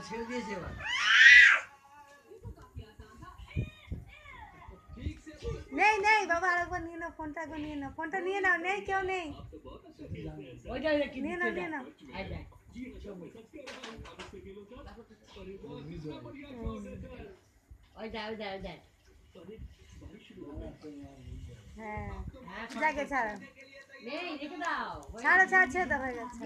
ছেড়ে দিয়েছে এবার। নেই নেই বাবা, আরেকবার নিয়ে নাও ফোনটা, একবার নিয়ে নাও ফোনটা, নিয়ে নাও, নেই কেউ নেই, নিয়ে নাও নিয়ে নাও। হ্যাঁ যাকে ছাড়ো, ছাড়ো ছাড়ো, ছেড়ে দাও, হয়ে গেছে।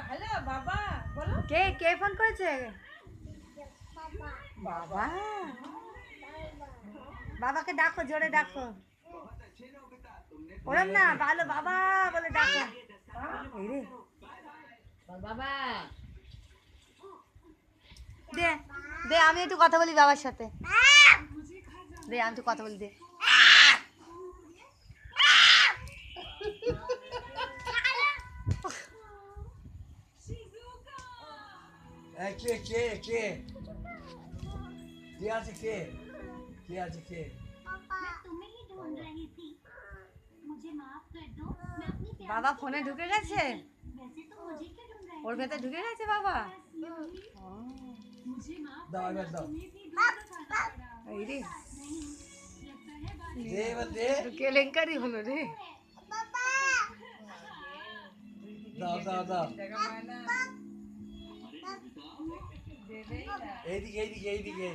হ্যালো বাবা বলো। কে কে ফোন করেছে? বাবা, বাবাকে ডাকো, জোরে ডাকো, ওরম না, ভালো বাবা বলে ডাকো। এই রে বাবা দে দে, আমি একটু কথা বলি বাবার সাথে, দে আমি একটু কথা বলি, দে। কে কে কে কে আছে, কে কে আছে, কে? বাবা ফোনে ঢুকে গেছে, ওর ভেতরে ঢুকে গেছে বাবা। দাও এবার দাও, এই রে দে এবার দে, কেলেঙ্কারি হলো রে। দাও দাও দাও, এইদিকে এইদিকে এইদিকে।